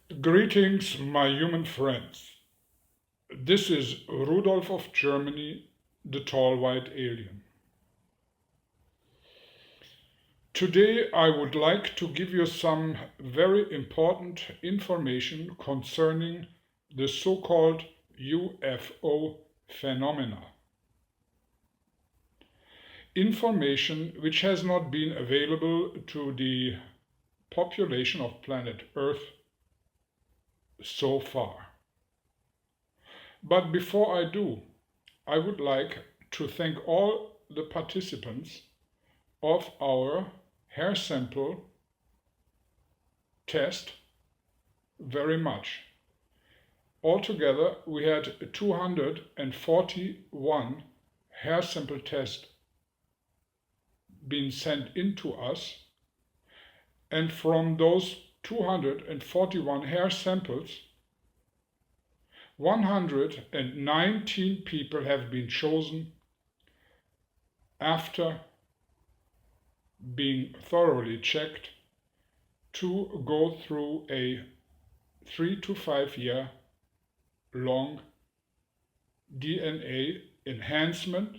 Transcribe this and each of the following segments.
Greetings, my human friends. This is Rudolf of Germany, the tall white alien. Today I would like to give you some very important information concerning the so-called UFO phenomena. Information which has not been available to the population of planet Earth so far. But before I do, I would like to thank all the participants of our hair sample test very much. Altogether, we had 241 hair sample tests being sent in to us, and from those 241 hair samples, 119 people have been chosen after being thoroughly checked to go through a 3 to 5 year long DNA enhancement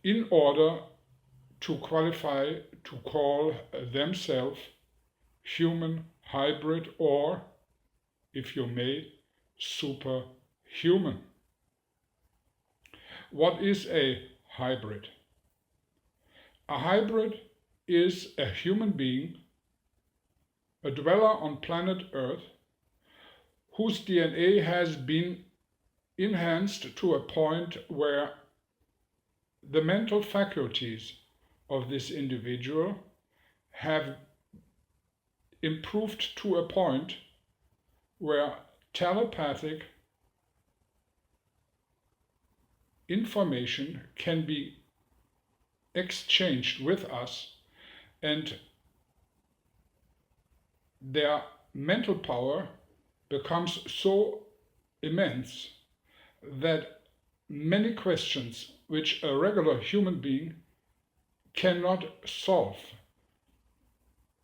in order to qualify to call themselves human hybrid, or, if you may, superhuman. What is a hybrid? A hybrid is a human being, a dweller on planet Earth, whose DNA has been enhanced to a point where the mental faculties of this individual have improved to a point where telepathic information can be exchanged with us, and their mental power becomes so immense that many questions which a regular human being cannot solve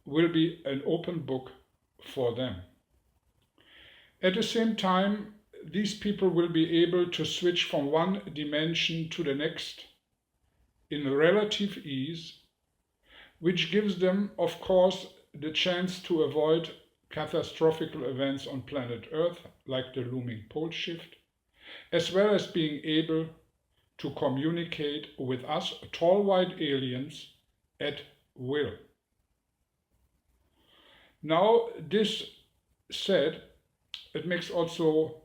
will be an open book for them. At the same time, these people will be able to switch from one dimension to the next in relative ease, which gives them, of course, the chance to avoid catastrophic events on planet Earth, like the looming pole shift, as well as being able to communicate with us tall white aliens at will. Now, this said, it makes also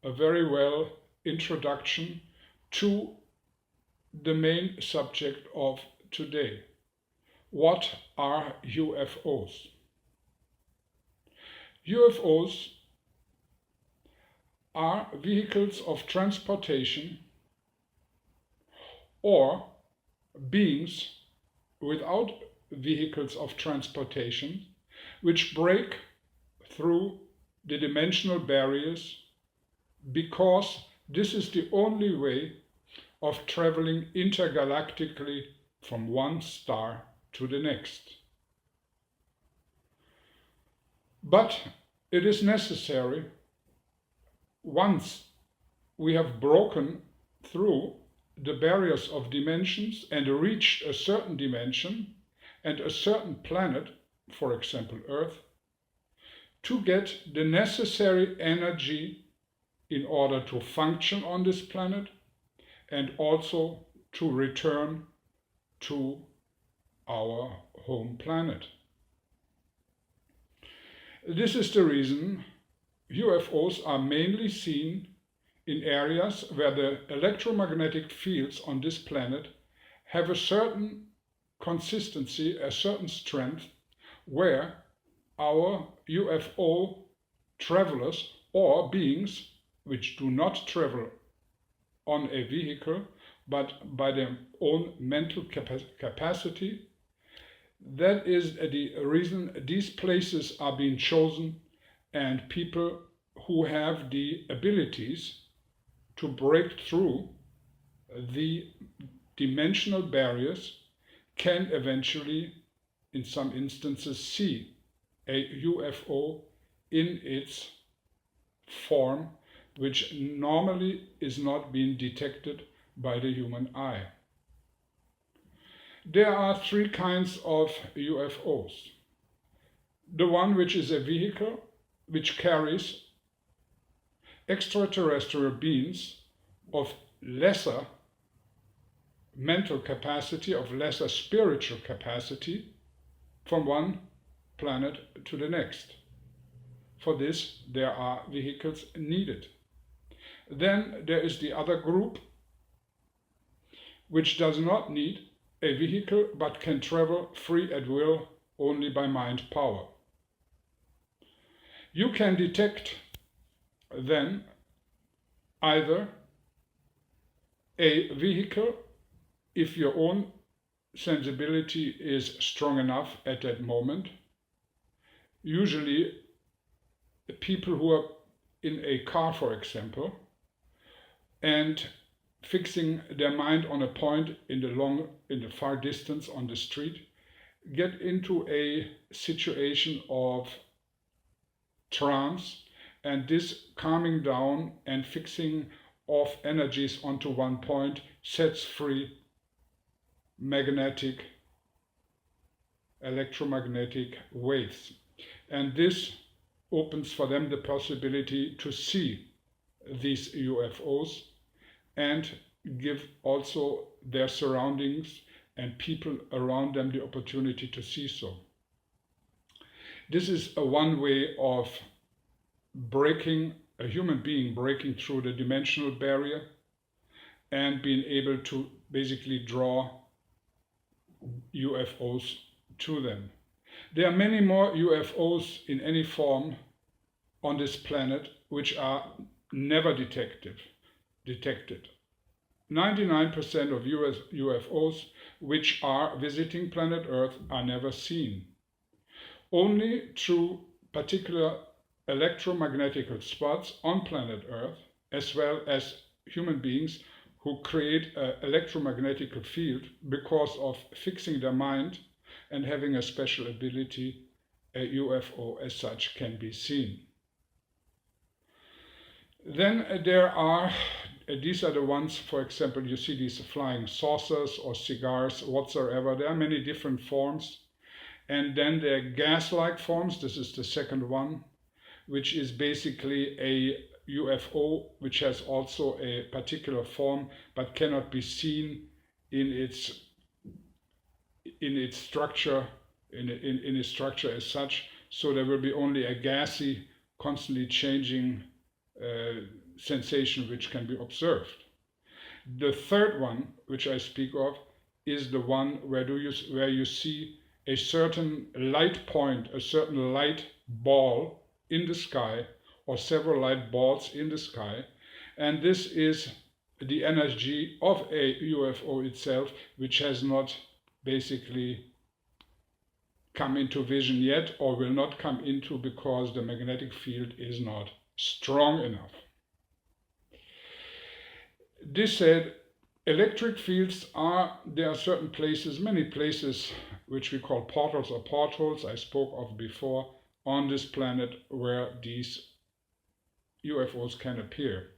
a very well introduction to the main subject of today. What are UFOs? UFOs are vehicles of transportation or beings without vehicles of transportation which break through the dimensional barriers, because this is the only way of traveling intergalactically from one star to the next. But it is necessary, once we have broken through the barriers of dimensions and reached a certain dimension and a certain planet, for example Earth, to get the necessary energy in order to function on this planet and also to return to our home planet. This is the reason UFOs are mainly seen in areas where the electromagnetic fields on this planet have a certain consistency, a certain strength, where our UFO travelers or beings which do not travel on a vehicle but by their own mental capacity, that is the reason these places are being chosen, and people who have the abilities to break through the dimensional barriers can eventually, in some instances, see a UFO in its form, which normally is not being detected by the human eye. There are three kinds of UFOs. The one which is a vehicle which carries extraterrestrial beings of lesser mental capacity, of lesser spiritual capacity, from one planet to the next. For this, there are vehicles needed. Then there is the other group, which does not need a vehicle but can travel free at will only by mind power. You can detect then either a vehicle if your own sensibility is strong enough at that moment. Usually people who are in a car, for example, and fixing their mind on a point in the far distance on the street, get into a situation of trance, and this calming down and fixing of energies onto one point sets free electromagnetic waves, and this opens for them the possibility to see these UFOs and give also their surroundings and people around them the opportunity to see so. This is a one way of a human being breaking through the dimensional barrier and being able to basically draw UFOs to them. There are many more UFOs in any form on this planet which are never detected. 99% of UFOs which are visiting planet Earth are never seen. Only through particular electromagnetic spots on planet Earth, as well as human beings who create an electromagnetic field because of fixing their mind and having a special ability, a UFO as such can be seen. Then there are, these are the ones, for example, you see these flying saucers or cigars, whatsoever. There are many different forms. And then there are gas-like forms. This is the second one, which is basically a UFO, which has also a particular form, but cannot be seen in its structure, in its structure as such. So there will be only a gassy, constantly changing sensation which can be observed. The third one, which I speak of, is the one where you see a certain light point, a certain light ball in the sky, or several light balls in the sky, and this is the energy of a UFO itself, which has not basically come into vision yet, or will not come into because the magnetic field is not strong enough. This said, electric fields there are certain places, many places, which we call portals or portholes, I spoke of before, on this planet where these UFOs can appear.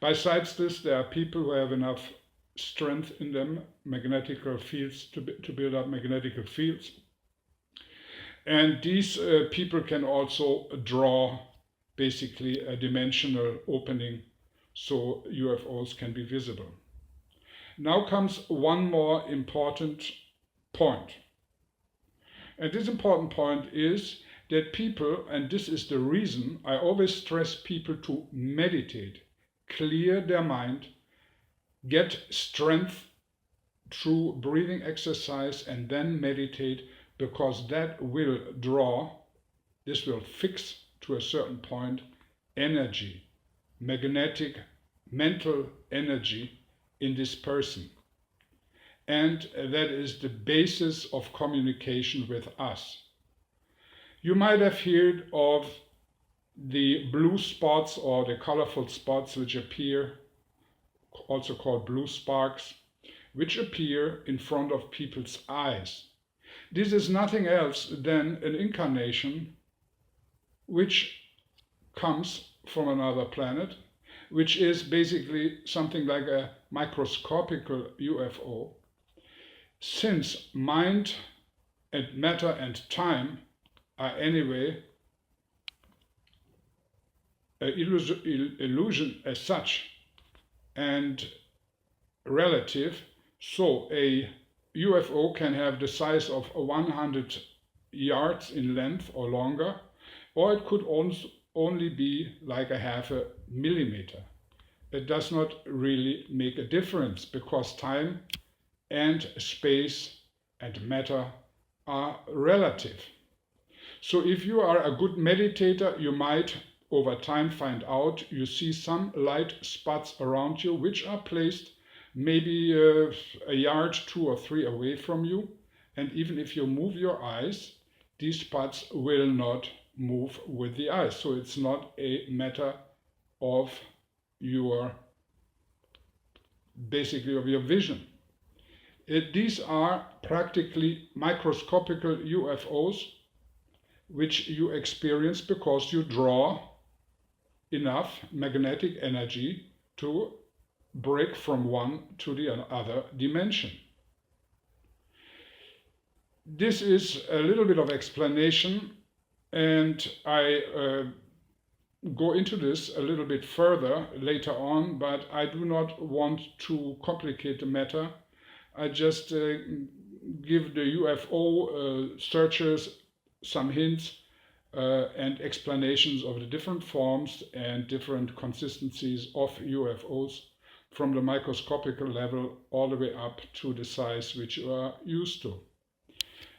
Besides this, there are people who have enough strength in them, magnetic fields, to build up magnetic fields. And these people can also draw basically a dimensional opening so UFOs can be visible. Now comes one more important point. And this important point is that people, and this is the reason I always stress people to meditate, clear their mind, get strength through breathing exercise and then meditate, because that will this will fix to a certain point energy, magnetic, mental energy in this person. And that is the basis of communication with us. You might have heard of the blue spots or the colorful spots which appear, also called blue sparks, which appear in front of people's eyes. This is nothing else than an incarnation which comes from another planet, which is basically something like a microscopical UFO. Since mind and matter and time are anyway an illusion as such and relative, so a UFO can have the size of 100 yards in length or longer, or it could only be like a half a millimeter. It does not really make a difference because time and space and matter are relative. So if you are a good meditator, you might over time find out you see some light spots around you which are placed maybe a yard, 2 or 3 away from you, and even if you move your eyes, these spots will not move with the eyes. So it's not a matter of your basically of your vision. These are practically microscopical UFOs which you experience because you draw enough magnetic energy to break from one to the other dimension. This is a little bit of explanation, and I go into this a little bit further later on, but I do not want to complicate the matter. I just give the UFO searchers some hints and explanations of the different forms and different consistencies of UFOs from the microscopical level all the way up to the size which you are used to.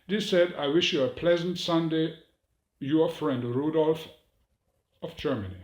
This said, I wish you a pleasant Sunday. Your friend Rudolf of Germany.